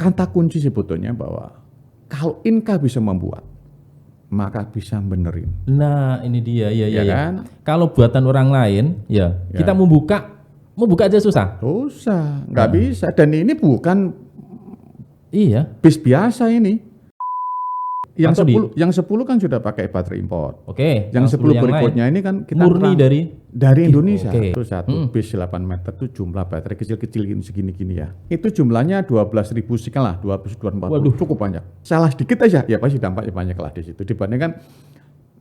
kata kunci sebetulnya bahwa kalau Inka bisa membuat, maka bisa benerin. Nah, ini dia, ya Kan? Kalau buatan orang lain, kita mau buka aja susah. Susah, nggak bisa. Dan ini bukan Iya. bis biasa ini. Atau Yang 10 kan sudah pakai baterai import. Oke. Yang 10 yang berikutnya lain, ini kan kita murni dari Indonesia. Oke. Itu satu bis 8 meter itu jumlah baterai kecil-kecil segini-gini ya. Itu jumlahnya 12.000 sekian lah, 12.040. Waduh. Cukup banyak. Salah sedikit aja, ya pasti dampaknya banyak lah di situ. Dibandingkan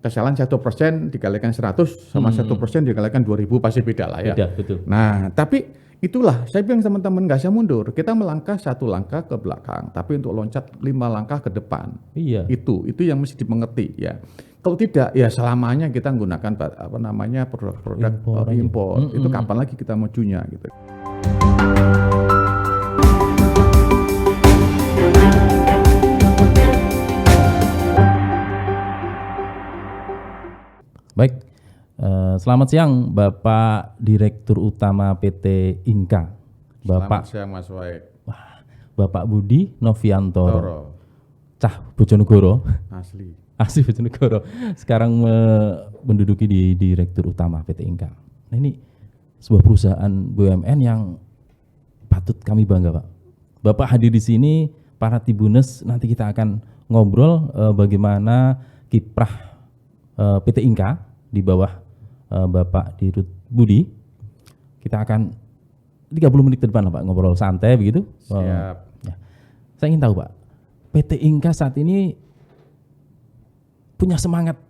kesalahan 1% dikalikan 100 sama 1% dikalikan 2.000 pasti beda lah ya. Beda, betul. Nah, tapi itulah saya bilang teman-teman nggak usah mundur. Kita melangkah 1 langkah ke belakang, tapi untuk loncat 5 langkah ke depan. Iya. Itu yang mesti dimengerti ya. Kalau tidak ya selamanya kita menggunakan produk-produk impor. Itu kapan lagi kita majunya gitu. Baik, selamat siang Bapak Direktur Utama PT Inka. Selamat siang Mas Waid. Bapak Budi Noviantoro. Cah Bojonegoro. Asli Bojonegoro. Sekarang menduduki di Direktur Utama PT Inka. Nah, ini sebuah perusahaan BUMN yang patut kami bangga, Pak. Bapak hadir di sini, para Tribuners, nanti kita akan ngobrol bagaimana kiprah PT Inka di bawah Bapak Dirut Budi. Kita akan 30 menit ke depan Pak ngobrol santai begitu. Siap. Ya. Saya ingin tahu Pak, PT Inka saat ini punya semangat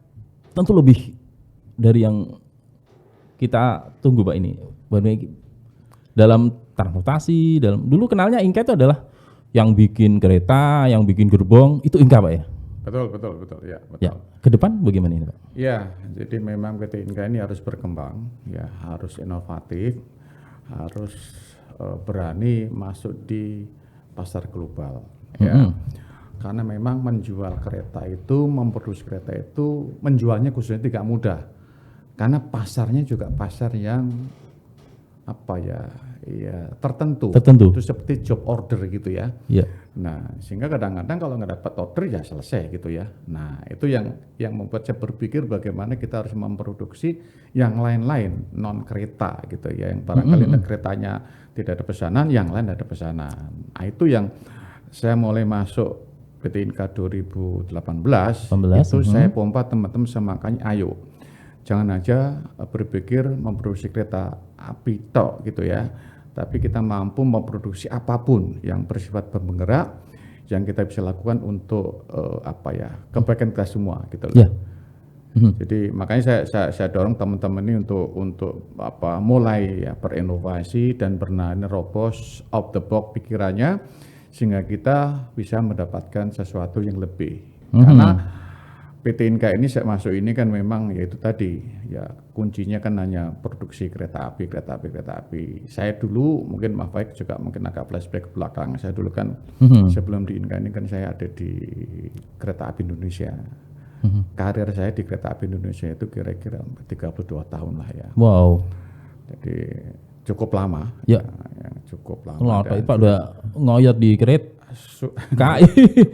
tentu lebih dari yang kita tunggu Pak ini. Dalam transportasi, dulu kenalnya Inka itu adalah yang bikin kereta, yang bikin gerbong, itu Inka Pak ya? Betul ya, betul. Ya, ke depan bagaimana ini Pak? Ya, jadi memang PT Inka ini harus berkembang, ya, harus inovatif, harus berani masuk di pasar global, ya. Karena memang menjual kereta itu, memproduksi kereta itu, menjualnya khususnya tidak mudah. Karena pasarnya juga pasar yang tertentu. Itu seperti job order gitu ya. Yeah. Nah, sehingga kadang-kadang kalau nggak dapat order ya selesai gitu ya. Nah, itu yang membuat saya berpikir bagaimana kita harus memproduksi yang lain-lain non kereta gitu ya. Yang barangkali keretanya tidak ada pesanan, yang lain ada pesanan. Nah, itu yang saya mulai masuk PT Inka 2018 itu saya pompa teman-teman makanya ayo. Jangan aja berpikir memproduksi kereta api tok gitu ya, tapi kita mampu memproduksi apapun yang bersifat bergerak yang kita bisa lakukan untuk kebaikan kita semua gitu loh. Yeah. Jadi makanya saya dorong teman-teman ini untuk mulai ya berinovasi dan nerobos out the box pikirannya sehingga kita bisa mendapatkan sesuatu yang lebih. Karena PT Inka ini saya masuk ini kan memang yaitu tadi ya kuncinya kan hanya produksi kereta api. Saya dulu mungkin maaf baik juga mungkin agak flashback ke belakang. Saya dulu kan sebelum di Inka ini kan saya ada di Kereta Api Indonesia. Karir saya di Kereta Api Indonesia itu kira-kira 32 tahun lah ya. Wow. Jadi cukup lama. Ya. Cukup lama. Pak udah ngoyot di kereta.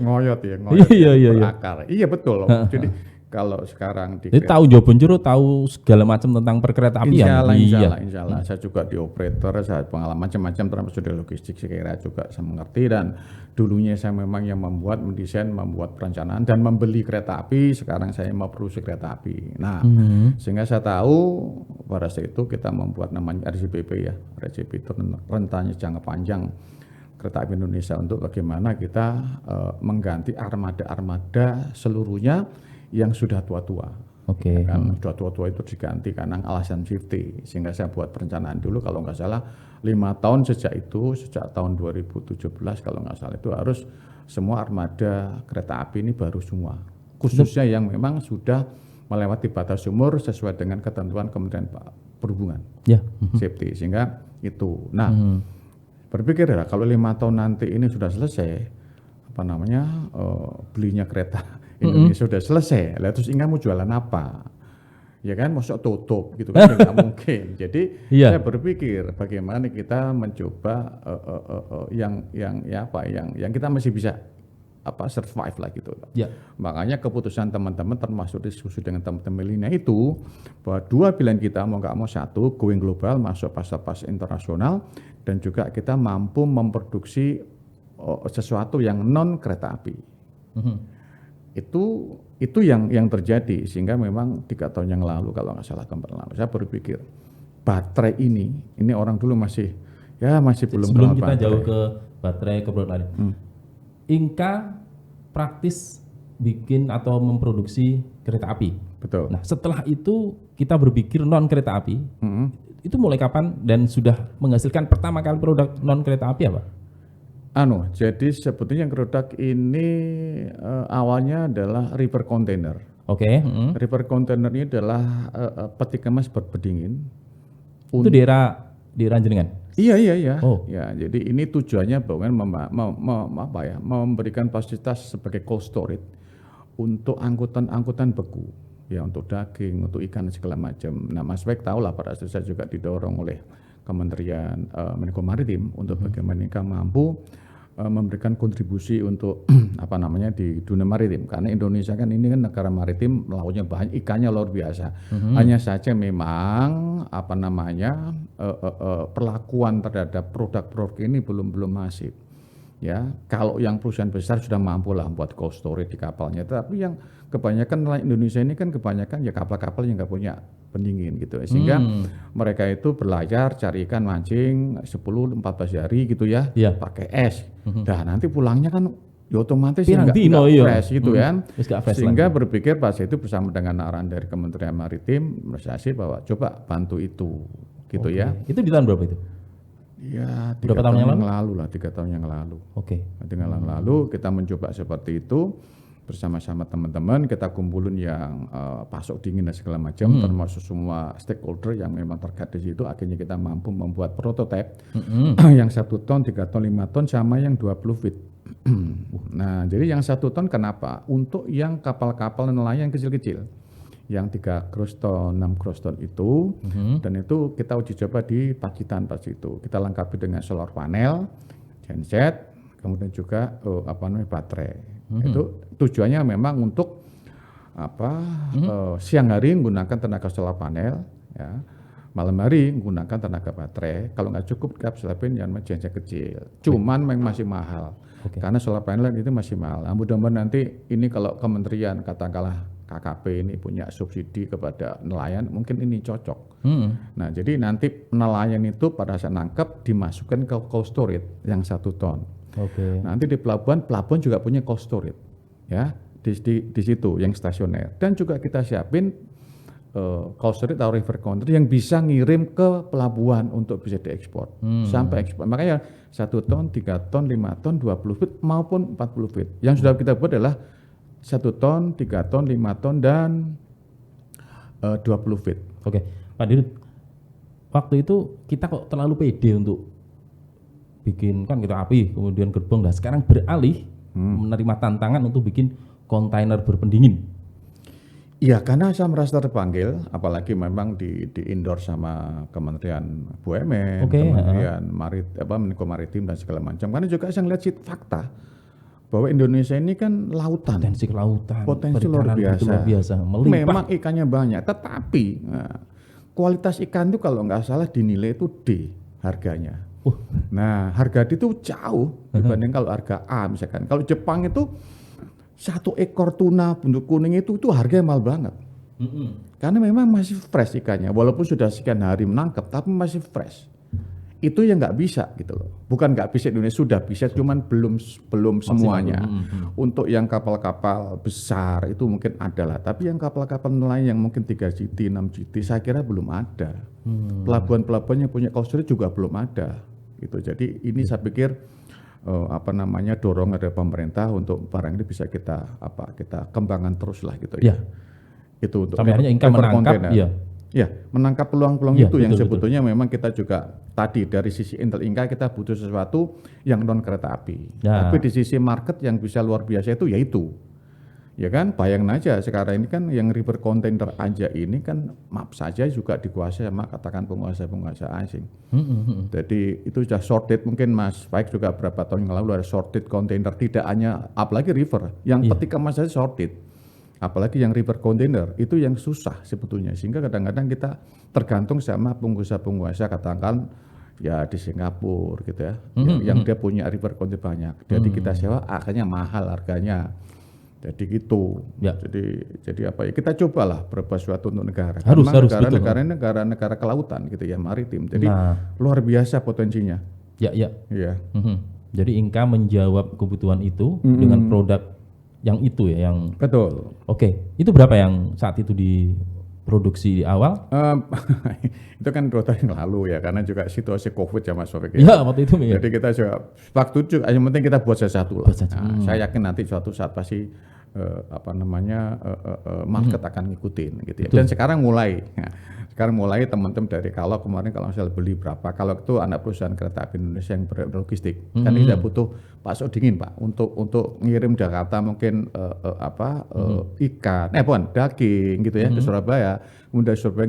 Ngoyot iya. Berakar. Iya betul. Jadi kalau sekarang jadi tahu jawaban jero, tahu segala macam tentang perkereta apian. Insya Allah. Saya juga di operator, saya pengalaman macam-macam termasuk di logistik saya juga saya mengerti dan dulunya saya memang yang mendesain, membuat perencanaan dan membeli kereta api. Sekarang saya mau produksi kereta api. Nah, sehingga saya tahu pada saat itu kita membuat namanya RJPP ya. RJPP itu rentannya jangka panjang Kereta Api Indonesia untuk bagaimana kita mengganti armada-armada seluruhnya yang sudah tua-tua. Oke. Kan sudah tua-tua itu diganti karena alasan safety. Sehingga saya buat perencanaan dulu kalau nggak salah 5 tahun sejak tahun 2017 kalau nggak salah itu harus semua armada kereta api ini baru semua. Khususnya yang memang sudah melewati batas umur sesuai dengan ketentuan Kementerian Perhubungan. Ya. Safety. Sehingga itu. Nah, berpikir ya kalau 5 tahun nanti ini sudah selesai belinya kereta Indonesia sudah selesai, lalu terus Inka mau jualan apa? Ya kan, masuk tutup gitu kan, nggak mungkin. Jadi saya berpikir bagaimana kita mencoba yang kita masih bisa survive lah gitu. Makanya keputusan teman-teman termasuk diskusi dengan teman-teman Lina itu bahwa dua pilihan kita mau nggak mau, satu going global, masuk pasar-pasar internasional, dan juga kita mampu memproduksi sesuatu yang non kereta api. Itu yang terjadi, sehingga memang 3 tahun yang lalu kalau nggak salah saya berpikir baterai ini orang dulu masih belum. Sebelum kita baterai. Jauh ke baterai, ke produk lain, Inka praktis bikin atau memproduksi kereta api. Betul. Nah setelah itu kita berpikir non kereta api, itu mulai kapan dan sudah menghasilkan pertama kali produk non kereta api apa? Jadi sebetulnya produk ini awalnya adalah river container. River container ini adalah peti kemas berdingin. Itu daerah jenengan? Iya. Ya, jadi ini tujuannya bahwa memberikan fasilitas sebagai cold storage untuk angkutan beku, ya, untuk daging, untuk ikan segala macam. Nah, Mas Wek tahu lah, pada saat saya juga didorong oleh Kementerian Menko Maritim untuk bagaimana mereka mampu memberikan kontribusi untuk di dunia maritim, karena Indonesia kan ini kan negara maritim, lautnya banyak, ikannya luar biasa. Hanya saja memang perlakuan terhadap produk-produk ini belum masif. Ya, kalau yang perusahaan besar sudah mampu lah buat cold storage di kapalnya, tapi yang kebanyakan nelayan Indonesia ini kan kebanyakan ya kapal-kapal yang nggak punya pendingin gitu, sehingga mereka itu berlayar cari ikan, mancing 10-14 hari gitu ya, pakai es. Nanti pulangnya kan ya otomatis nggak fresh gitu kan, sehingga berpikir pas itu bersama dengan arahan dari Kementerian Maritim, Investasi, bahwa coba bantu itu gitu ya. Itu di tahun berapa itu? Ya, 3 tahun yang lalu lah, 3 tahun yang lalu. 3 tahun lalu kita mencoba seperti itu bersama-sama teman-teman, kita kumpulin yang pasok dingin dan segala macam, termasuk semua stakeholder yang memang terkait di situ. Akhirnya kita mampu membuat prototipe yang 1 ton, 3 ton, 5 ton, sama yang 20 feet. Nah, jadi yang 1 ton kenapa? Untuk yang kapal-kapal nelayan kecil-kecil, yang 3 gross ton, 6 gross ton itu, dan itu kita uji coba di Pacitan pas itu. Kita lengkapi dengan solar panel, genset, kemudian juga baterai. Itu tujuannya memang untuk siang hari menggunakan tenaga solar panel, ya, malam hari menggunakan tenaga baterai. Kalau nggak cukup, kita siapin yang genset kecil. Cuman memang masih mahal, karena solar panel itu masih mahal. Nah, mudah-mudahan nanti ini kalau kementerian katakanlah KKP ini punya subsidi kepada nelayan, mungkin ini cocok. Nah, jadi nanti nelayan itu pada saat nangkep dimasukkan ke cold storage yang 1 ton. Nanti di pelabuhan juga punya cold storage, ya, di situ yang stasioner. Dan juga kita siapin cold storage atau river container yang bisa ngirim ke pelabuhan untuk bisa diekspor sampai ekspor. Makanya 1 ton, 3 ton, 5 ton, 20 feet maupun 40 feet. Yang sudah kita buat adalah 1 ton, 3 ton, 5 ton, dan 20 feet. Pak Dirut, waktu itu kita kok terlalu pede untuk bikin kan kereta api, kemudian gerbong, dan sekarang beralih menerima tantangan untuk bikin kontainer berpendingin. Iya, karena saya merasa terpanggil, apalagi memang di endorse sama Kementerian BUMN, Kementerian Menko Maritim dan segala macam. Karena juga saya melihat fakta bahwa Indonesia ini kan lautan, potensi luar biasa. Memang ikannya banyak, tetapi kualitas ikan itu kalau nggak salah dinilai itu D harganya. Nah, harga D itu jauh dibanding kalau harga A misalkan. Kalau Jepang itu 1 ekor tuna bentuk kuning itu harganya mahal banget. Karena memang masih fresh ikannya, walaupun sudah sekian hari menangkap, tapi masih fresh. Itu yang nggak bisa gitu loh. Bukan nggak bisa, Indonesia sudah bisa, cuman belum semuanya. Untuk yang kapal-kapal besar itu mungkin ada lah, tapi yang kapal-kapal nelayan yang mungkin 3 GT, 6 GT saya kira belum ada. Pelabuhan-pelabuhan yang punya cold storage juga belum ada. Gitu. Jadi ini saya pikir dorong dari pemerintah untuk barang ini bisa kita kembangkan terus lah gitu ya. Itu untuk sampai akhirnya Inka menangkap, ya, menangkap peluang-peluang itu yang sebetulnya memang kita juga tadi dari sisi Intel Inka kita butuh sesuatu yang non kereta api. Tapi di sisi market yang bisa luar biasa itu yaitu Ya kan, bayangin aja sekarang ini kan yang river container aja ini kan map saja juga dikuasai sama katakan penguasa-penguasa asing. Jadi itu sudah sorted, mungkin Mas Baik juga berapa tahun yang lalu ada sorted container, tidak hanya apalagi river, yang ketika Mas saja sorted, apalagi yang river container itu yang susah sebetulnya, sehingga kadang-kadang kita tergantung sama penguasa-penguasa katakan ya di Singapura gitu ya, yang dia punya river container banyak, jadi kita sewa akhirnya mahal harganya. Jadi gitu. Ya. Jadi apa ya? Kita cobalah berbuat sesuatu untuk negara. Harus negara kelautan gitu ya, maritim. Jadi luar biasa potensinya. Ya. Iya. Jadi Inka menjawab kebutuhan itu dengan produk yang itu ya, yang betul. Oke. Itu berapa yang saat itu diproduksi di awal? Itu kan 2 tahun yang lalu ya, karena juga situasi COVID ya Mas Sofik. Ya, waktu itu ya. Jadi kita juga waktu itu yang penting kita buat sesuatu lah. Nah, saya yakin nanti suatu saat pasti market akan ngikutin gitu ya. Dan sekarang mulai. Sekarang mulai teman-teman dari kalau kemarin kalau misalnya beli berapa, kalau itu anak perusahaan kereta api Indonesia yang berlogistik, kan tidak butuh pasok dingin Pak untuk ngirim Jakarta mungkin ikan, daging gitu ya ke Surabaya, kemudian Surabaya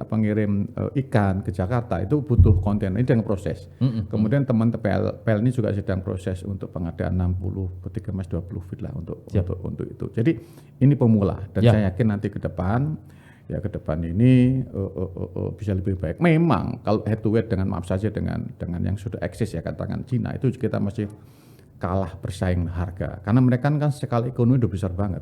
ngirim ikan ke Jakarta, itu butuh kontainer ini dengan proses. Kemudian teman-teman PL ini juga sedang proses untuk pengadaan 60 peti kemas 20 feet lah untuk itu. Jadi ini pemula dan saya yakin nanti ke depan ini bisa lebih baik. Memang kalau head to head dengan maaf saja dengan yang sudah eksis ya katakan Cina, itu kita masih kalah bersaing harga karena mereka kan skala ekonomi udah besar banget.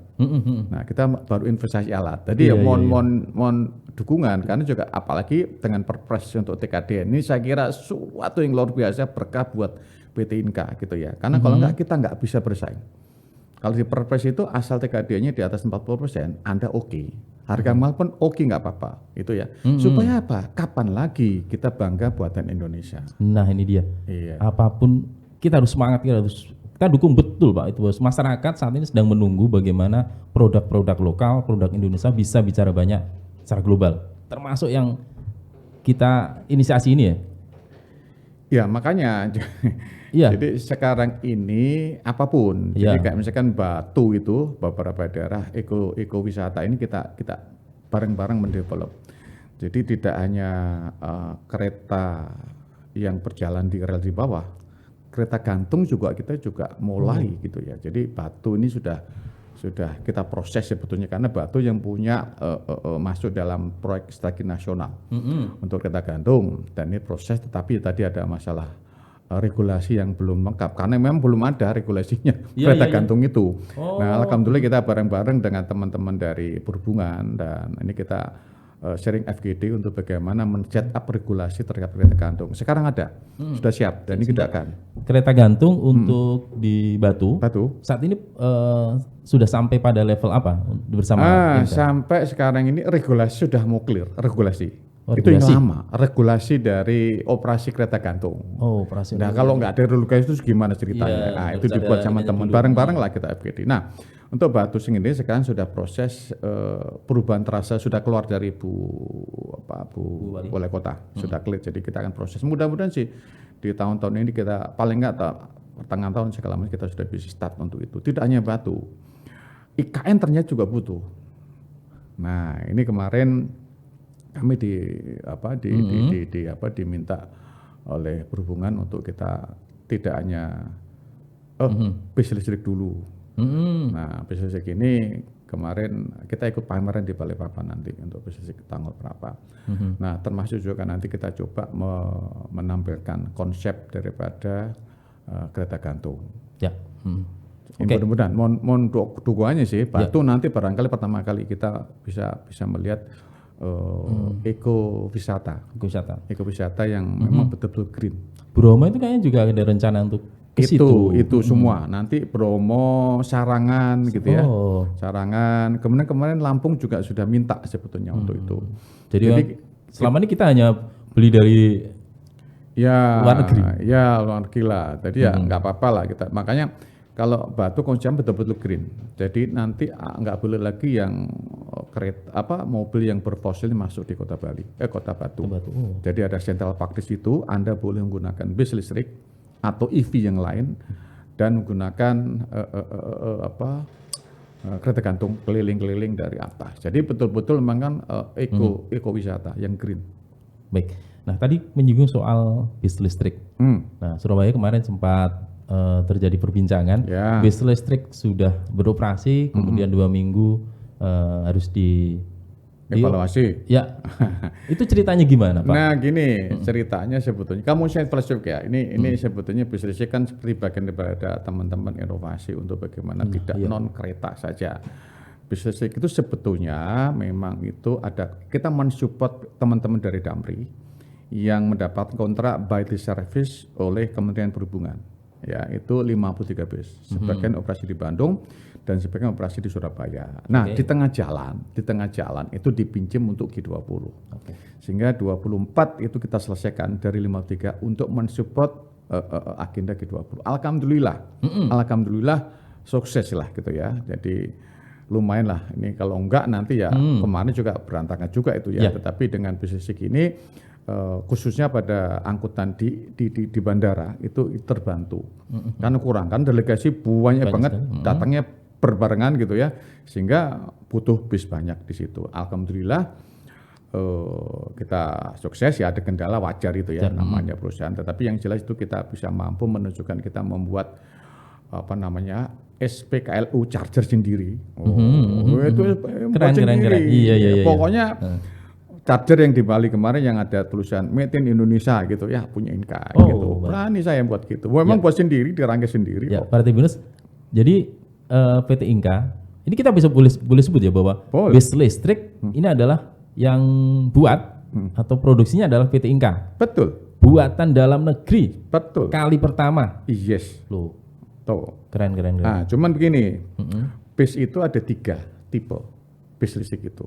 Nah kita baru investasi alat. Jadi mohon dukungan karena juga apalagi dengan perpres untuk TKD ini saya kira suatu yang luar biasa berkah buat PT Inka gitu ya. Karena kalau enggak kita enggak bisa bersaing. Kalau di perpres itu asal TKD-nya di atas 40%, Anda oke. Harga mahal pun oke nggak apa-apa, itu ya. Supaya apa? Kapan lagi kita bangga buatan Indonesia? Nah ini dia. Iya. Apapun kita harus semangat, kita dukung betul Pak. Itu masyarakat saat ini sedang menunggu bagaimana produk-produk lokal, produk Indonesia bisa bicara banyak secara global. Termasuk yang kita inisiasi ini ya. Ya makanya. Jadi sekarang ini apapun, jadi kayak misalkan Batu itu beberapa daerah ekowisata ini kita bareng-bareng mendevelop. Jadi tidak hanya kereta yang berjalan di rel di bawah, kereta gantung juga kita mulai gitu ya. Jadi Batu ini sudah kita proses sebetulnya karena Batu yang punya masuk dalam proyek strategi nasional untuk kereta gantung dan ini proses, tetapi tadi ada masalah regulasi yang belum lengkap karena memang belum ada regulasinya kereta gantung itu. Nah, alhamdulillah kita bareng-bareng dengan teman-teman dari perhubungan dan ini kita sharing FGD untuk bagaimana men-set up regulasi terhadap kereta gantung. Sekarang ada, sudah siap dan ini kita akan. Kereta gantung untuk di Batu saat ini sudah sampai pada level apa bersama? Sampai sekarang ini regulasi sudah mau clear, regulasi. Itu yang lama, regulasi dari operasi kereta gantung. Operasi. Nah kalau nggak ada regulasi itu gimana ceritanya? Nah itu dibuat sama teman bareng-bareng lah kita FGD. Nah untuk Batu ini sekarang sudah proses perubahan terasa, sudah keluar dari Bu Wali Kota, sudah clear. Jadi kita akan proses. Mudah-mudahan sih di tahun-tahun ini kita paling nggak pertengahan tahun segala macam kita sudah bisa start untuk itu. Tidak hanya Batu, IKN ternyata juga butuh. Nah ini kemarin kami diminta oleh perhubungan untuk kita tidak hanya bis listrik dulu. Nah bis listrik ini kemarin kita ikut pameran di Balikpapan nanti untuk bis listrik tanggal berapa. Nah termasuk juga nanti kita coba menampilkan konsep daripada kereta gantung. Ya. Mudah-mudahan mohon dukungannya sih Batu nanti barangkali pertama kali kita bisa melihat ekowisata yang memang betul-betul green. Bromo itu kayaknya juga ada rencana untuk ke situ. Itu semua nanti Bromo, Sarangan gitu ya. Sarangan. Kemudian kemarin Lampung juga sudah minta sebetulnya untuk itu. Jadi selama ini kita hanya beli dari luar negeri. Ya luar negeri lah. Jadi ya nggak apa-apa lah kita. Makanya kalau Batu konsepnya betul-betul green. Jadi nanti nggak boleh lagi yang mobil yang berfosil masuk di Kota Batu. Jadi ada central park di situ. Anda boleh menggunakan bis listrik atau EV yang lain dan menggunakan kereta gantung keliling-keliling dari atas. Jadi betul-betul memang kan ekowisata yang green. Baik. Nah tadi menyinggung soal bis listrik. Nah Surabaya kemarin sempat terjadi perbincangan. Bis listrik sudah beroperasi, kemudian 2 minggu harus evaluasi. Ya, itu ceritanya gimana Pak? Nah gini ceritanya sebetulnya, kamu saya flashback ya, ini sebetulnya bis listrik kan seperti bagian daripada teman-teman inovasi untuk bagaimana tidak non kereta saja. Bis listrik itu sebetulnya memang itu ada, kita mensupport teman-teman dari Damri yang mendapat kontrak by the service oleh Kementerian Perhubungan. Ya, itu 53 bis. Sebagian operasi di Bandung dan sebagian operasi di Surabaya. Nah, di tengah jalan itu dipinjam untuk G20. Sehingga 24 itu kita selesaikan dari 53 untuk mensupport agenda G20. Alhamdulillah sukses lah gitu ya. Jadi lumayan lah, ini kalau enggak nanti ya kemarin juga berantakan juga itu ya. Tetapi dengan bisnis ini khususnya pada angkutan di bandara itu terbantu. Karena kurang kan delegasi banyak banget datangnya berbarengan gitu ya, sehingga butuh bis banyak di situ. Alhamdulillah kita sukses ya, ada kendala wajar itu ya namanya perusahaan. Tetapi yang jelas itu kita bisa mampu menunjukkan kita membuat apa namanya SPKLU charger sendiri. Itu keren. Iya. Pokoknya charger yang di Bali kemarin yang ada tulisan Made in Indonesia gitu ya, punya Inka gitu. Berani saya buat gitu. Memang buat sendiri, dirangkai sendiri. Ya, Pak Tribunus. Jadi PT Inka, ini kita bisa boleh sebut ya bahwa bis listrik ini adalah yang buat atau produksinya adalah PT Inka. Betul. Buatan dalam negeri. Betul. Kali pertama. Yes. Loh. Tuh. Keren. Nah, cuman begini. Bis itu ada 3 tipe bis listrik itu.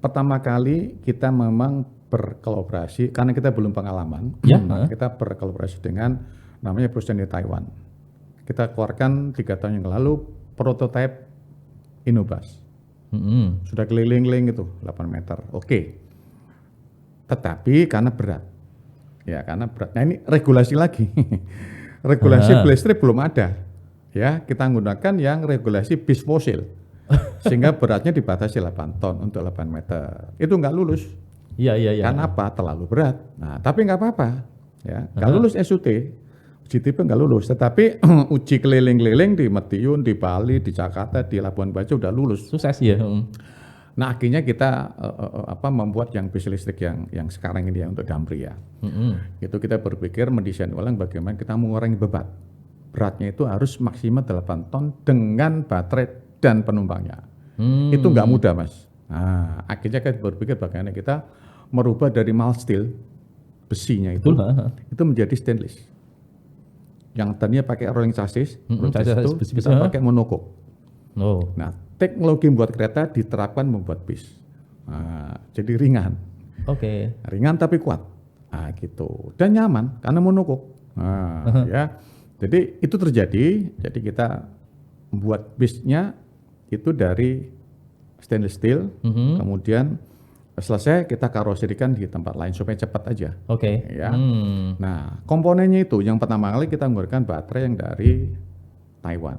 Pertama kali kita memang berkolaborasi karena kita belum pengalaman. Kita berkolaborasi dengan namanya perusahaan di Taiwan. Kita keluarkan 3 tahun yang lalu prototipe Inobus. Sudah keliling-keliling itu 8 meter. Oke. Tetapi karena berat. Ya, karena berat. Nah, ini regulasi lagi. Regulasi bis listrik belum ada. Ya, kita menggunakan yang regulasi bis fosil. Sehingga beratnya dibatasi 8 ton untuk 8 meter. Itu nggak lulus. Iya. Karena apa? Terlalu berat. Nah, tapi nggak apa-apa. Ya, nggak lulus SUT. Uji tipe nggak lulus. Tetapi uji keliling-keliling di Madiun, di Bali, di Jakarta, di Labuan Bajo udah lulus. Sukses ya. Nah, akhirnya kita membuat yang bis listrik yang sekarang ini ya untuk Damri ya. Itu kita berpikir mendesain ulang bagaimana kita mengurangi beban. Beratnya itu harus maksimal 8 ton dengan baterai dan penumpangnya. Itu nggak mudah, Mas. Nah, akhirnya kita berpikir bagaimana kita merubah dari mild steel besinya itu menjadi stainless. Yang tadinya pakai rolling chassis, itu kita pakai monocoque. Nah, teknologi membuat kereta diterapkan membuat bis. Nah, jadi ringan. Ringan tapi kuat. Nah, gitu. Dan nyaman karena monocoque. Nah, ya. Jadi itu terjadi. Jadi kita membuat bisnya itu dari stainless steel, kemudian selesai kita karoserikan di tempat lain supaya cepat aja. Ya. Nah, komponennya itu yang pertama kali kita menggunakan baterai yang dari Taiwan.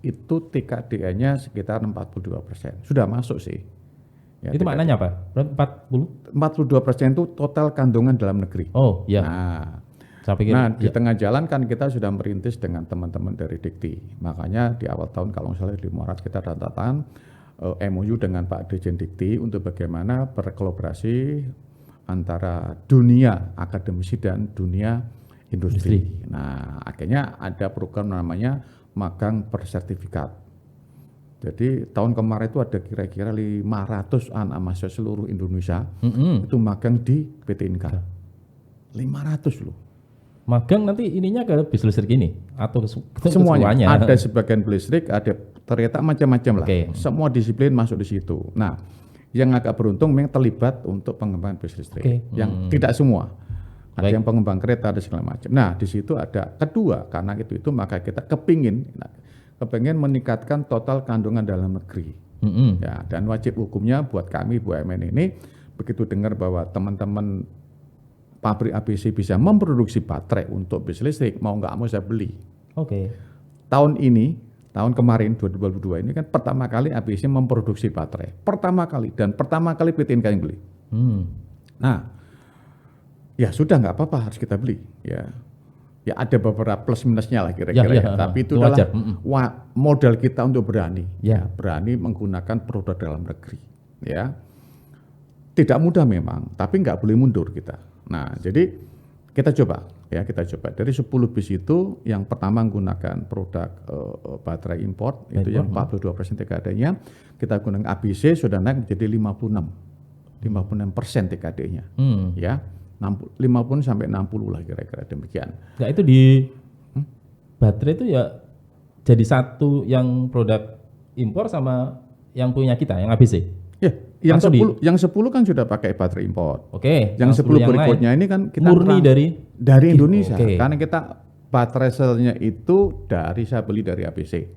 Itu TKDN-nya sekitar 42%. Sudah masuk sih. Ya, itu maknanya apa? 42% itu total kandungan dalam negeri. Nah, di tengah jalan kan kita sudah merintis dengan teman-teman dari Dikti. Makanya di awal tahun kalau nggak salah di Maret kita tanda tangan MOU dengan Pak Dirjen Dikti untuk bagaimana berkolaborasi antara dunia akademisi dan dunia industri. Nah, akhirnya ada program namanya magang bersertifikat. Jadi tahun kemarin itu ada kira-kira 500 anak mahasiswa seluruh Indonesia itu magang di PT Inka. 500 loh. Magang nanti ininya ke bis listrik ini atau semuanya? Ada sebagian bis listrik, ada ternyata macam-macam lah. Semua disiplin masuk di situ. Nah, yang agak beruntung memang terlibat untuk pengembangan bis listrik. Yang tidak semua. Ada yang pengembang kereta ada segala macam. Nah, di situ ada kedua karena itu maka kita kepingin meningkatkan total kandungan dalam negeri. Ya, dan wajib hukumnya buat kami BUMN ini begitu dengar bahwa teman-teman pabrik ABC bisa memproduksi baterai untuk bis listrik, mau nggak mau saya beli. Tahun ini tahun kemarin 2022 ini kan pertama kali ABC memproduksi baterai. Pertama kali PT Inka yang beli. Nah, ya sudah nggak apa-apa harus kita beli ya. Ya ada beberapa plus minusnya lah kira-kira ya. Tapi itu adalah modal kita untuk berani berani menggunakan produk dalam negeri ya. Tidak mudah memang, tapi nggak boleh mundur kita. Nah, jadi kita coba dari 10 bis itu yang pertama menggunakan produk baterai import itu yang 42% TKD-nya, kita gunakan ABC sudah naik menjadi 56% TKD-nya ya. 50 sampai 60 lah kira-kira demikian. Nah itu di baterai itu ya jadi satu yang produk impor sama yang punya kita yang ABC. Ya, yang 10 kan sudah pakai baterai impor. Oke. Yang 10 berikutnya ini kan kita murni dari Indonesia. Karena kita baterai selnya itu saya beli dari ABC.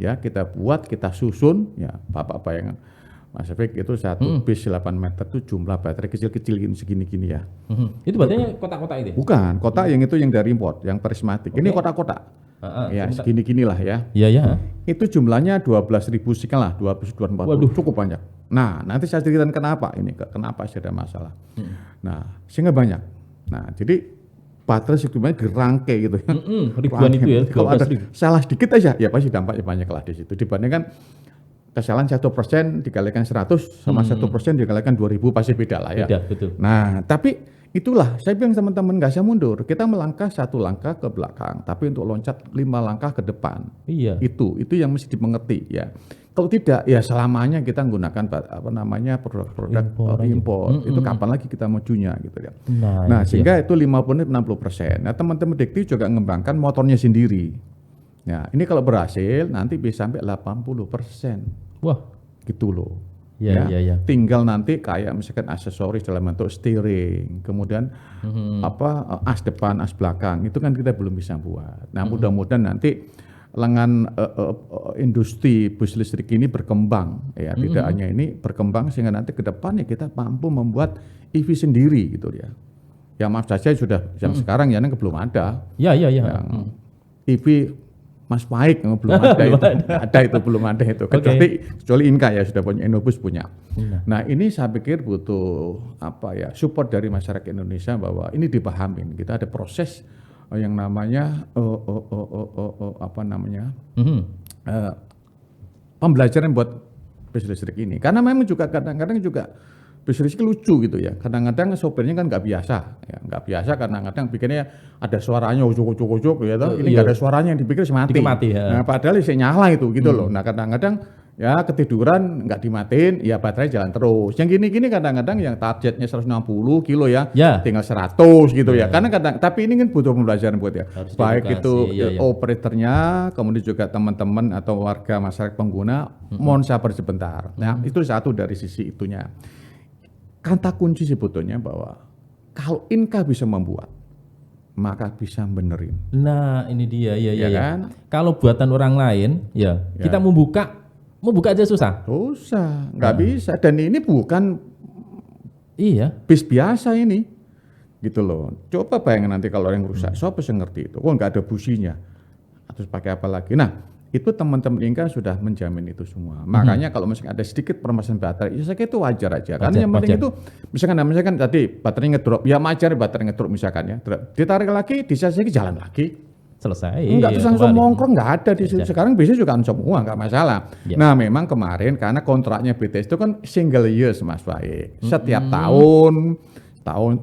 Ya, kita buat, kita susun, ya Bapak bayangkan. Mas Efik itu satu bis 8 meter itu jumlah baterai kecil-kecil segini-gini ya. Itu baterainya kotak-kotak itu? Bukan, kotak yang itu yang dari import, yang prismatik. Ini kotak-kotak. Ya segini-gini lah ya. Iya. Itu jumlahnya 12.000 sekian lah, 12.040. Waduh, cukup banyak. Nah, nanti saya ceritakan kenapa ada masalah. Nah, sehingga banyak. Nah, jadi baterai sebenarnya gerangke gitu ya. Ribuan itu ya. Kalau ada salah sedikit aja, ya pasti dampaknya banyak lah di situ. Dibandingkan kesalahan 1% dikalikan 100 sama 1% dikalikan 2.000 pasti beda lah ya. Beda, betul. Nah, tapi itulah saya bilang teman-teman nggak usah mundur. Kita melangkah 1 langkah ke belakang, tapi untuk loncat 5 langkah ke depan. Iya. Itu yang mesti dimengerti ya. Kalau tidak ya selamanya kita menggunakan produk-produk impor. Itu kapan lagi kita majunya gitu ya. Nah, sehingga itu 50-60%. Nah, teman-teman Dikti juga mengembangkan motornya sendiri. Ya, ini kalau berhasil nanti bisa sampai 80%. Wah, gitu loh. Ya. Tinggal nanti kayak misalkan aksesoris dalam bentuk steering, kemudian as depan, as belakang, itu kan kita belum bisa buat. Nah, mudah-mudahan nanti lengan industri bus listrik ini berkembang ya, tidak hanya ini berkembang sehingga nanti ke depannya kita mampu membuat EV sendiri gitu ya. Ya maaf saja sudah yang sekarang ya belum ada. Ya. Yang EV Mas Paik belum ada itu. Kecuali Inka ya sudah punya, Innobus punya. Nah, ini saya pikir butuh support dari masyarakat Indonesia bahwa ini dipahamin. Kita ada proses yang namanya pembelajaran buat bus listrik ini. Karena memang juga kadang-kadang juga bus listrik lucu gitu ya. Kadang-kadang sopirnya kan nggak biasa, kadang-kadang pikirnya ada suaranya ujuk-ujuk gitu. Ini nggak ada suaranya yang dipikir mati. Nah, padahal saya nyala itu gitu loh. Nah, kadang-kadang ya ketiduran nggak dimatiin, ya baterai jalan terus. Yang gini-gini kadang-kadang yang targetnya 160 kilo ya, tinggal 100 gitu ya. Karena tapi ini kan butuh pembelajaran buat ya. Harus baik itu operatornya, kemudian juga teman-teman atau warga masyarakat pengguna, mohon sabar sebentar. Nah, itu satu dari sisi itunya. Kata kunci sebetulnya bahwa kalau Inka bisa membuat, maka bisa benerin. Nah, ini dia, ya kan? Kalau buatan orang lain, kita mau buka aja susah. Nggak bisa. Dan ini bukan bis biasa ini, gitu loh. Coba bayangin nanti kalau yang rusak, siapa yang ngerti itu? Nggak ada businya, terus pakai apa lagi? Nah, itu teman-teman Inka sudah menjamin itu semua. Makanya kalau misalkan ada sedikit permasalahan baterai, ya saya kira itu wajar aja. Karena yang penting itu, misalkan tadi baterai ngedrop, ya wajar baterai ngedrop misalkan ya. Ditarik lagi, disasih jalan lagi. Selesai. Enggak terus langsung nongkrong, nggak ada di situ. Sekarang bisa juga semua, nggak masalah. Nah, memang kemarin karena kontraknya BTS itu kan single years Mas Baik. Setiap tahun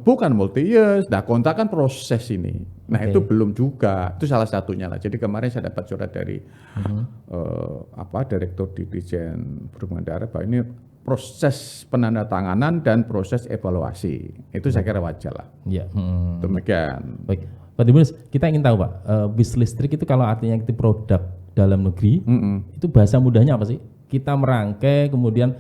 bukan multi years. Nah, kontrak kan proses ini. Nah, itu belum juga. Itu salah satunya lah. Jadi kemarin saya dapat surat dari Direktur Dirjen Perhubungan Darat bahwa ini proses penandatanganan dan proses evaluasi. Itu saya kira wajar lah. Iya. Demikian. Baik. Pak Tribunus, kita ingin tahu Pak, bis listrik itu kalau artinya itu produk dalam negeri, itu bahasa mudahnya apa sih? Kita merangkai, kemudian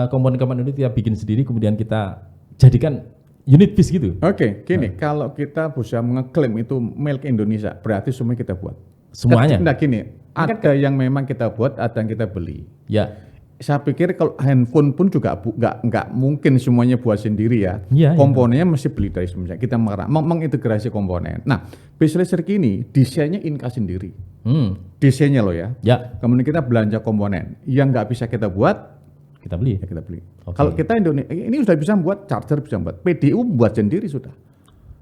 komponen-komponen itu kita bikin sendiri, kemudian kita jadikan unit bis gitu. Oke, gini, kalau kita bisa mengeklaim itu milik Indonesia, berarti semua kita buat. Semuanya? Nah gini, ada yang memang kita buat, ada yang kita beli. Ya. saya pikir kalau handphone pun juga nggak mungkin semuanya buat sendiri ya. Iya, Komponennya mesti beli dari semuanya. Kita mengintegrasi komponen. Nah, bis listrik ini desainnya Inka sendiri. Desainnya loh ya. Ya. Kemudian kita belanja komponen. Yang nggak bisa kita buat, kita beli. ya kita beli. Okay. Kalau kita Indonesia ini sudah bisa buat charger, bisa buat PDU buat sendiri sudah.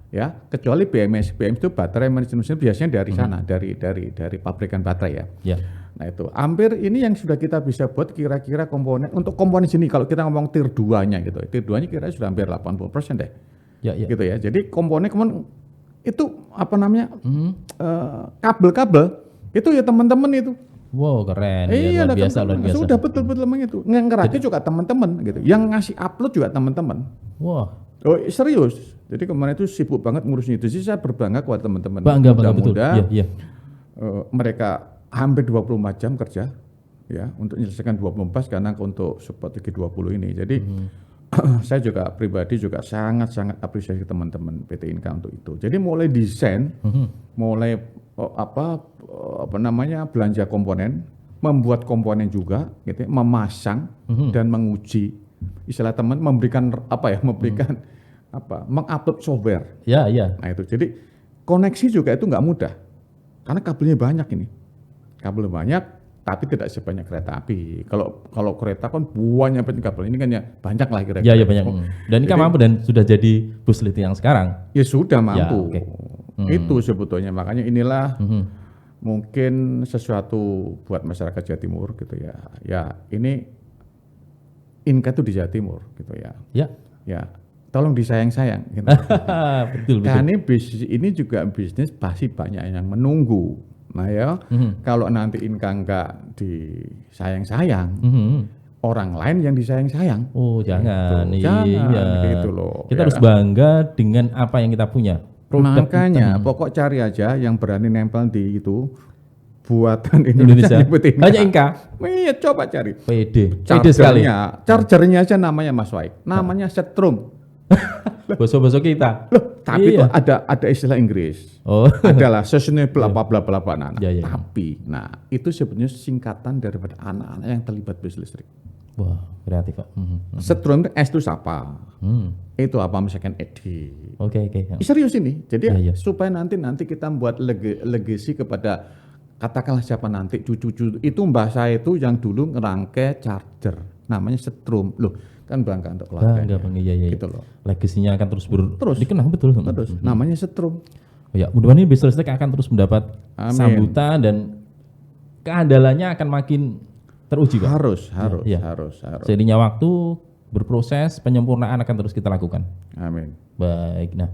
Ya, kecuali BMS itu baterai management system biasanya dari sana, dari pabrikan baterai ya. Ya. Nah itu hampir ini yang sudah kita bisa buat kira-kira komponen untuk komponen sini kalau kita ngomong tier 2-nya gitu. Tier 2-nya kira sudah hampir 80% deh. Ya. Gitu ya. Jadi komponen itu apa namanya? Kabel-kabel itu ya teman-teman itu. Wow, keren. Iya, luar biasa. Sudah betul-betul memang itu. Ngerakit juga teman-teman gitu. Yang ngasih upload juga teman-teman. Wah. Oh, serius. Jadi kemarin itu sibuk banget ngurusin itu. Sih saya berbangga kepada teman-teman. Bangga betul. Iya. Mereka hampir 24 jam kerja ya untuk menyelesaikan 24 karena untuk support G20 ini. Jadi saya juga pribadi juga sangat apresiasi teman-teman PT Inka untuk itu. Jadi mulai desain, mulai belanja komponen, membuat komponen juga gitu, memasang dan menguji. Istilah teman mengupload software. Ya. Nah itu. Jadi koneksi juga itu nggak mudah. Karena kabelnya banyak ini. Kabel banyak, tapi tidak sebanyak kereta api. Kalau kereta kan banyak kabel, ini kan ya banyak lah kira-kira. Ya banyak. Dan ini kan mampu dan sudah jadi bus listrik yang sekarang. Ya sudah mampu. Ya, Itu sebetulnya makanya inilah mungkin sesuatu buat masyarakat Jawa Timur gitu ya. Ya ini Inka itu di Jawa Timur gitu ya. Ya tolong disayang-sayang. Gitu. betul. Karena bisnis ini juga bisnis pasti banyak yang menunggu. Nah ya, kalau nanti Inka nggak disayang-sayang, orang lain yang disayang-sayang. Oh jangan, jangan gitu loh. Kita harus bangga dengan apa yang kita punya. Makanya pokok cari aja yang berani nempel di itu buatan Indonesia. Banyak Inka. Iya coba cari. PD sekali. Chargernya aja namanya Mas Waik, namanya Setrum. Bosok-bosok kita. Loh, tapi itu ada istilah Inggris. Oh. Adalah sustainable apa Ya. Tapi, itu sebenarnya singkatan daripada anak-anak yang terlibat bis listrik. Wah, kreatif Pak. Setrum itu S itu siapa? Itu apa misalkan Edi. Oke. Serius ini. Jadi supaya nanti kita membuat legacy kepada katakanlah siapa nanti cucu-cucu itu mbah saya itu yang dulu ngerangkai charger namanya Setrum. Loh, kan bangga untuk keluarganya. Bangga, iya. Gitu loh. Legasinya akan terus dikenang betul. Terus namanya Setrum. Oh ya, mudah-mudahan bis listrik akan terus mendapat sambutan dan keandalannya akan makin teruji, Pak. Harus. Seiringnya waktu berproses, penyempurnaan akan terus kita lakukan. Amin. Baik, nah,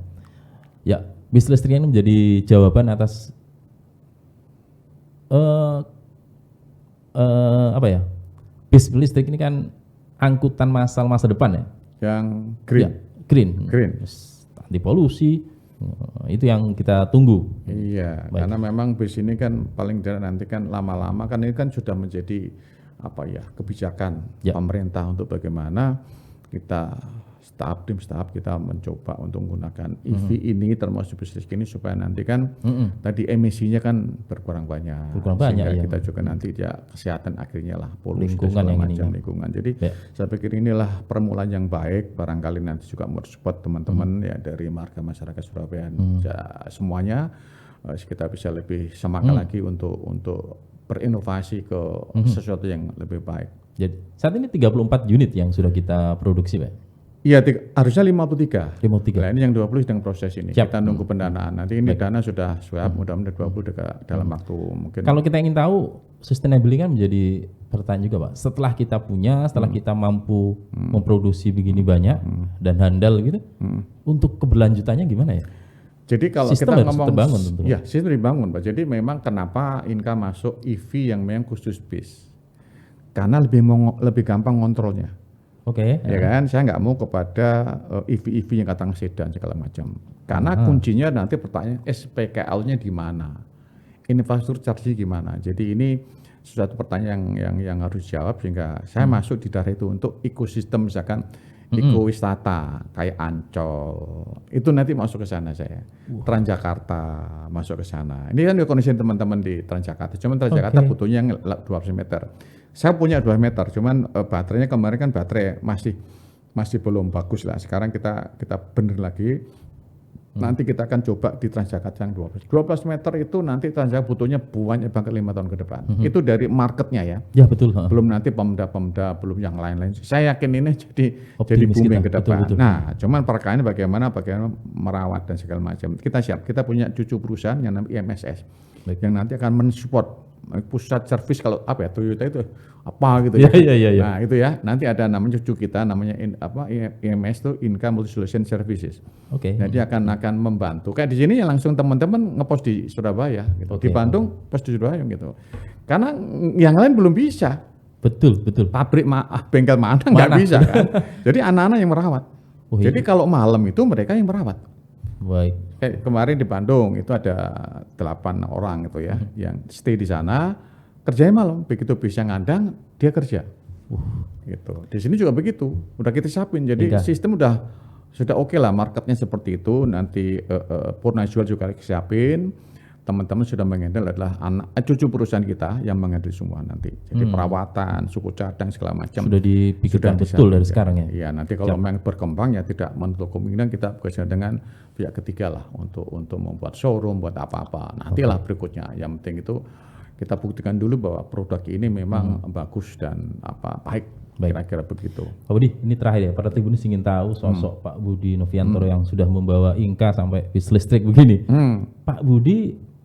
ya bis listrik ini menjadi jawaban atas bis listrik ini kan angkutan massal masa depan ya. Yang green. Ya, green. Anti polusi. Itu yang kita tunggu. Iya, karena memang bis ini kan paling tidak nanti kan lama-lama kan ini kan sudah menjadi kebijakan pemerintah untuk bagaimana kita tim kita mencoba untuk menggunakan EV ini termasuk bis listrik ini supaya nanti kan tadi emisinya kan berkurang banyak. Sehingga kita juga nanti kesehatan akhirnya lah polusi segala macam lingkungan. Jadi saya pikir inilah permulaan yang baik, barangkali nanti juga support teman-teman ya dari marga masyarakat Surabaya semuanya kita bisa lebih semangat lagi untuk berinovasi ke sesuatu yang lebih baik. Jadi saat ini 34 unit yang sudah kita produksi, Pak. Iya, harusnya 53. 53. Nah, ini yang 20 sedang proses ini. Siap. Kita nunggu pendanaan. Nanti ini dana sudah mudah-mudahan 20 dalam waktu mungkin. Kalau kita ingin tahu sustainability kan menjadi pertanyaan juga, Pak. Setelah kita kita mampu memproduksi begini banyak dan handal gitu, untuk keberlanjutannya gimana ya? Jadi kalau sistem kita ngomong terbangun, sistem dibangun, Pak. Jadi memang kenapa Inka masuk EV yang memang khusus bis? Karena lebih gampang ngontrolnya. Oke. Ya kan, saya nggak mau kepada EV yang katakan sedan segala macam. Karena kuncinya nanti pertanyaan SPKL-nya di mana, infrastruktur charging gimana. Jadi ini suatu pertanyaan yang harus dijawab sehingga saya masuk di daerah itu untuk ekosistem misalkan ekowisata kayak Ancol itu nanti masuk ke sana saya. Transjakarta masuk ke sana. Ini kan kondisi teman-teman di Transjakarta. Cuma Transjakarta butuhnya yang 200 meter. Saya punya 2 meter, cuman baterainya kemarin kan baterai masih belum bagus lah. Sekarang kita bener lagi. Nanti kita akan coba di Transjakarta yang 12 meter itu nanti Transjakarta butuhnya banyak banget 5 tahun ke depan. Itu dari marketnya ya. Ya betul. Belum nanti pemda, belum yang lain-lain. Saya yakin ini jadi Optimis booming kita. ke depan. Betul. Nah, cuman perkaranya bagaimana merawat dan segala macam. Kita siap. Kita punya cucu perusahaan yang namanya IMSS. yang nanti akan mensupport pusat servis kalau apa ya Toyota itu apa gitu ya. Nah itu ya nanti ada namanya cucu kita namanya IMS itu Income Multi Solution Services. Jadi akan membantu. Kayak di sini ya langsung teman-teman ngepost di Surabaya gitu. Di Bandung post di Surabaya gitu. Karena yang lain belum bisa. Betul. Pabrik bengkel mana nggak bisa kan. Jadi anak-anak yang merawat. Jadi kalau malam itu mereka yang merawat. Baik. Kayak kemarin di Bandung itu ada 8 orang itu ya yang stay di sana kerjanya malam, begitu bisa ngandang dia kerja. Gitu. Di sini juga begitu, udah kita siapin. Jadi sistem sudah oke lah, marketnya seperti itu. Nanti Purnajual juga siapin. Teman-teman sudah mengendal adalah cucu perusahaan kita yang mengendal semua nanti. Jadi perawatan, suku cadang segala macam sudah dipikirkan betul dari sekarang ya. Iya, nanti kalau memang berkembang ya tidak menutup kemungkinan kita bekerja dengan pihak ketiga lah untuk membuat showroom, buat apa-apa. Nantilah berikutnya. Yang penting itu kita buktikan dulu bahwa produk ini memang bagus dan baik. Kira-kira begitu. Pak Budi, ini terakhir ya. Para Tribuners ingin tahu sosok Pak Budi Noviantoro yang sudah membawa Inka sampai bis listrik begini. Pak Budi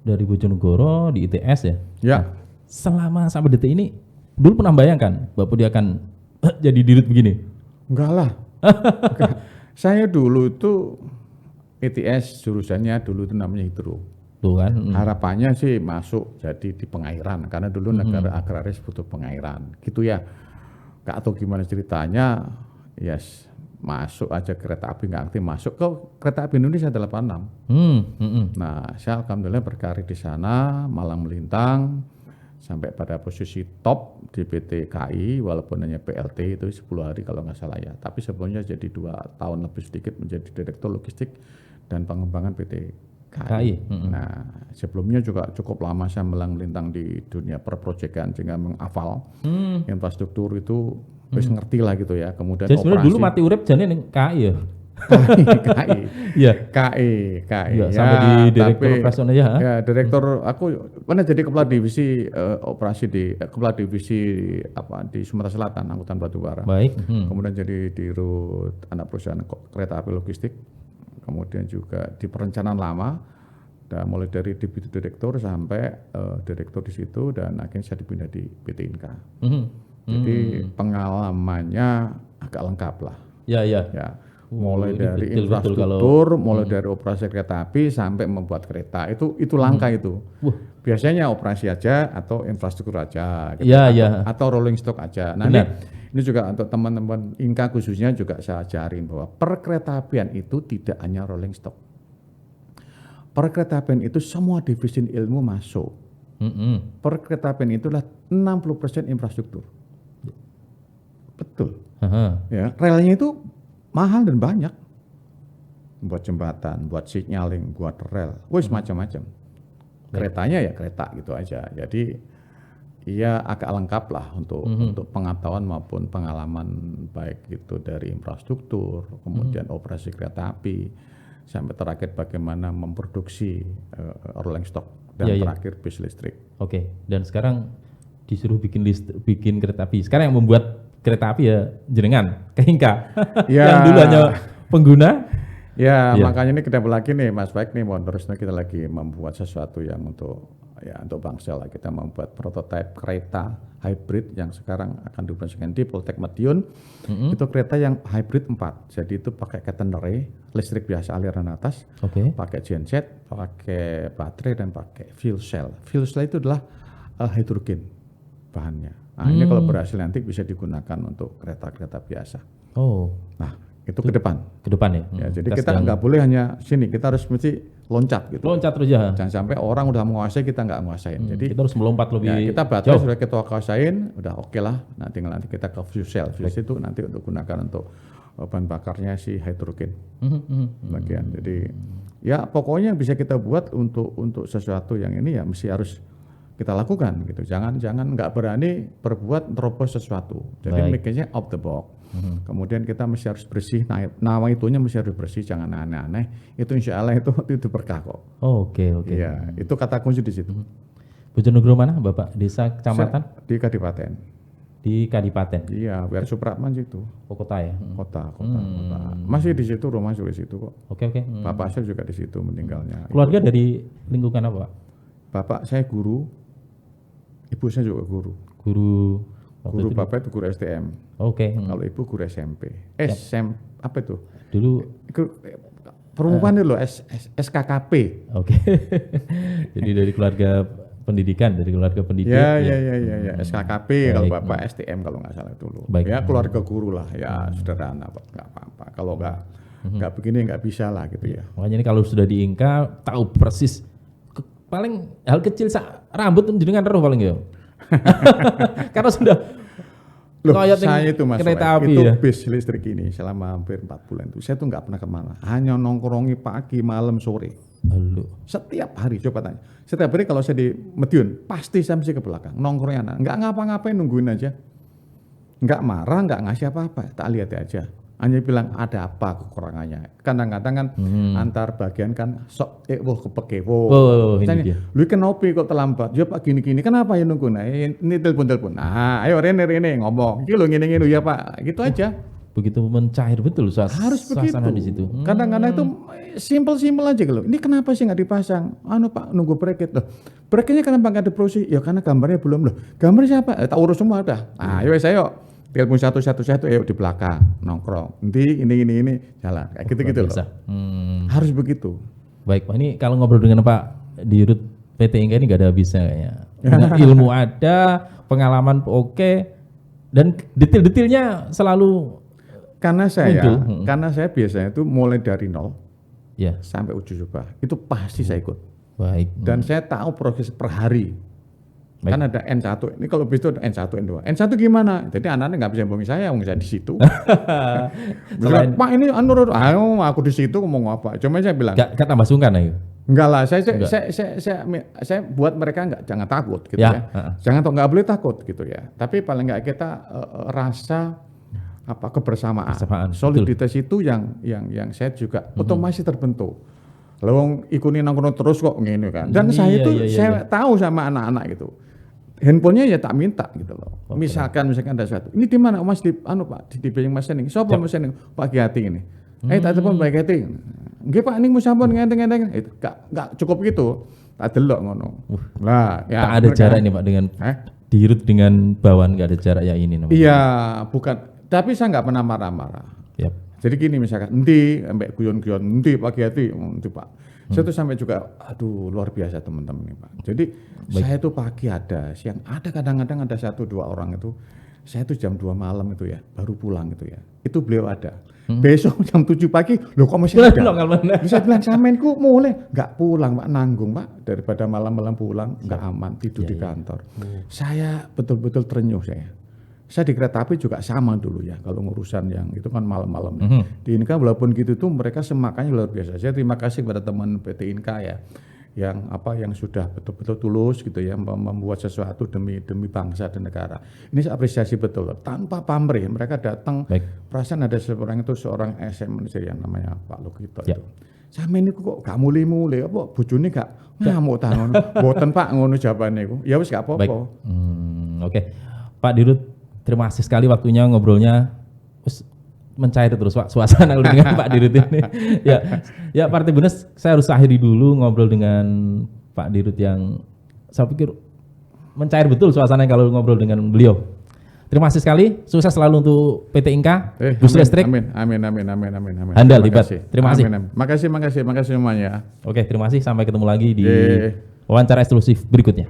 dari Bojonegoro di ITS ya. Ya. Nah, selama sampai detik ini, dulu pernah bayangkan Pak Budi akan jadi dirut begini? Enggak lah. Saya dulu itu ITS jurusannya dulu itu namanya hidro. Tuh kan. Harapannya sih masuk jadi di pengairan karena dulu negara agraris butuh pengairan. Gitu ya. Enggak tahu gimana ceritanya. Yes. Masuk aja kereta api nggak aktif masuk ke kereta api Indonesia 86. Nah, saya alhamdulillah berkarir di sana, malang melintang sampai pada posisi top di PT KAI walaupun hanya PLT itu 10 hari kalau nggak salah ya. Tapi sebelumnya jadi 2 tahun lebih sedikit menjadi direktur logistik dan pengembangan PT KAI. Nah, sebelumnya juga cukup lama saya malang melintang di dunia perprojekan sehingga menghafal infrastruktur itu wis ngerti lah gitu ya. Kemudian jadi sebenarnya dulu mati urip jane ning KAI ya. KAI. Iya. KAI. Ya, sampai di direktur operasional ya. Ya, direktur aku pernah jadi kepala divisi operasi kepala divisi di Sumatera Selatan angkutan batubara. Baik. Kemudian jadi dirut anak perusahaan kereta api logistik. Kemudian juga di perencanaan lama dan mulai dari deputi direktur sampai direktur di situ dan akhirnya saya dipindah di PT Inka. Jadi pengalamannya agak lengkap lah. Ya. Mulai dari infrastruktur, mulai dari operasi kereta api sampai membuat kereta itu langka itu. Biasanya operasi aja atau infrastruktur aja, gitu. Atau rolling stock aja. Nah ini juga untuk teman-teman Inka khususnya juga saya ajarin bahwa perkeretaapian itu tidak hanya rolling stock. Perkeretaapian itu semua divisi ilmu masuk. Perkeretaapian itulah 60% infrastruktur. Betul. Ya, relnya itu mahal dan banyak. Buat jembatan, buat signaling, buat rel, macam-macam. Keretanya ya kereta gitu aja. Jadi ya agak lengkap lah untuk pengetahuan maupun pengalaman baik itu dari infrastruktur, kemudian operasi kereta api, sampai terakhir bagaimana memproduksi rolling stock dan terakhir bis listrik. Dan sekarang disuruh bikin kereta api. Sekarang yang membuat kereta api ya jenengan ke Inka. Yang dulu hanya pengguna. Makanya ini kita lagi nih Mas Baik nih terusnya kita lagi membuat sesuatu yang untuk bangsa lah. Kita membuat prototipe kereta hybrid yang sekarang akan dioperasikan di Poltek Madiun. Itu kereta yang hybrid 4. Jadi itu pakai catenary, listrik biasa aliran atas, pakai genset, pakai baterai dan pakai fuel cell. Fuel cell itu adalah hidrogen bahannya. Nah ini kalau berhasil nanti bisa digunakan untuk kereta-kereta biasa. Nah itu ke depan. Ya, jadi kita nggak boleh hanya sini, kita harus mesti loncat gitu. Loncat terus ya. Jangan sampai orang udah menguasai kita nggak menguasain. Jadi kita harus melompat lebih. Ya, kita baterai sudah kita kuasain, udah oke lah. Nanti kita ke fuel cell. Fuel cell itu nanti untuk gunakan untuk bahan bakarnya si hidrogen. Bagian. Jadi ya pokoknya bisa kita buat untuk sesuatu yang ini ya mesti harus kita lakukan gitu. Jangan nggak berani berbuat terobos sesuatu. Jadi mikirnya out the box. Kemudian kita mesti harus bersih, nama itunya mesti harus bersih, jangan aneh-aneh. Itu insya Allah itu berkah kok. Oke. Iya, itu kata kunci di situ. Bojonegoro mana Bapak? Desa, kecamatan? Di Kadipaten. Di Kadipaten. Iya, biar Supratman situ. Oh, kota ya. Kota. Masih di situ, rumah juga di situ kok. Oke. Bapak saya juga di situ meninggalnya. Keluarga dari lingkungan apa, Pak? Bapak saya guru, ibu saya juga guru. Guru Bapak itu guru STM. Oke. Kalau ibu guru SMP. Apa itu? Dulu perumuhan dulu SKKP. Oke. Jadi dari keluarga pendidikan, Ya. SKKP. Kalau Bapak STM kalau nggak salah dulu. Baik. Ya keluarga guru lah, ya sederhana, Pak. Nggak apa-apa. Kalau nggak begini nggak bisa lah gitu ya. Makanya ini kalau sudah di Inka tahu persis paling hal kecil rambut jenengan roh paling ya. Karena sudah saya itu Mas kereta api itu ya. bis listrik ini selama hampir 4 bulan itu saya tuh nggak pernah kemana, hanya nongkrongi pagi, malam, sore. Halo. Setiap hari, coba tanya. Setiap hari kalau saya di Medion, pasti saya mesti ke belakang nongkrongnya anak. Nggak ngapa-ngapain, nungguin aja. Nggak marah, nggak ngasih apa-apa, tak lihat aja. Hanya bilang ada apa kekurangannya. Kadang-kadang kan antar bagian kan sok kepekewo. Ini dia. Lu kenapa kok terlambat? Ya Pak gini-gini. Kenapa ya nunggu? Nah, ini telepon. Nah, ayo Rene ngomong. Iki lho ngene-ngene ya Pak. Gitu aja. Begitu mencair betul suasana di situ. Kadang-kadang itu simpel-simpel aja gitu. Ini kenapa sih nggak dipasang? Pak nunggu bracket loh. Bracketnya kenapa nggak diproduksi? Ya karena gambarnya belum loh. Gambarnya siapa? Tak urus semua udah. Nah, ayo telepon satu di belakang nongkrong. Nanti ini jalan kayak gitu loh. Harus begitu. Baik Pak, ini kalau ngobrol dengan Pak Dirut PT Inka ini nggak ada habisnya kayaknya. Ilmu ada, pengalaman oke, dan detail-detailnya selalu karena saya biasanya itu mulai dari nol sampai uji coba itu pasti saya ikut. Baik. Dan saya tahu proses per hari. Kan ada N1, ini kalau bis itu ada N1, N2. N1 gimana? Jadi anak-anak nggak bisa bohongi saya di situ. Pak ini aku di situ ngomong apa? Cuma saya bilang. Gak tambah sungkan ya? Enggak lah, saya buat mereka jangan takut gitu ya. Jangan nggak boleh takut gitu ya. Tapi paling nggak kita rasa kebersamaan. Soliditas itu yang saya juga otomatis terbentuk. Lawang ikutin nongkrong terus kok gini kan. Dan saya tahu sama anak-anak gitu. Handphonenya ya tak minta gitu loh. Okay. Misalkan ada satu. Ini di mana Mas Pak di Bejeng Mas Ening. Siapa Mas Ening? Pak Giati ini. Tak telepon Pak Giati. Nggih Pak Ening mau sampun ngenteng-ngenteng. Itu enggak cukup gitu. Tak delok ngono. Lah, ya. Tak ada jarak ini Pak dengan Dirut dengan Bawan, enggak ada jarak ya ini namanya. Iya, bukan. Tapi saya enggak pernah marah-marah. Yep. Jadi gini misalkan, nanti sampai guyon-guyon, nanti Pak Giati, nanti Pak. Saya tuh sampai juga, aduh luar biasa teman-teman ini Pak. Jadi saya tuh pagi ada, siang ada, kadang-kadang ada 1-2 orang itu, saya tuh jam 2 malam itu ya, baru pulang gitu ya. Itu beliau ada. Besok jam 7 pagi, loh kok masih ada? Bisa bilang samenku mulai, nggak pulang Pak, nanggung Pak. Daripada malam-malam pulang, nggak aman, tidur di kantor. Saya betul-betul terenyuh saya. Saya di kereta api juga sama dulu ya, kalau ngurusan yang itu kan malam-malam. Di Inka walaupun gitu tuh mereka semakanya luar biasa. Saya terima kasih kepada teman PT Inka ya, yang sudah betul-betul tulus gitu ya, membuat sesuatu demi bangsa dan negara. Ini saya apresiasi betul loh. Tanpa pamrih mereka datang. Perasaan ada seorang SM yang namanya Pak Lukito itu. Sama ini kok gak muli-muli apa bojone gak ngamuk ta ngono. Mboten Pak ngono jawabane iku. Ya wis gak apa-apa. Oke. Pak Dirut, terima kasih sekali waktunya, ngobrolnya mencair terus Pak suasana dengan Pak Dirut ini. Ya Partai Bunas, saya harus akhiri dulu ngobrol dengan Pak Dirut yang saya pikir mencair betul suasana kalau ngobrol dengan beliau. Terima kasih sekali, sukses selalu untuk PT Inka, Bus Listrik. Amin. Handal libat. Terima kasih. Makasih semuanya. Oke, terima kasih. Sampai ketemu lagi di wawancara eksklusif berikutnya.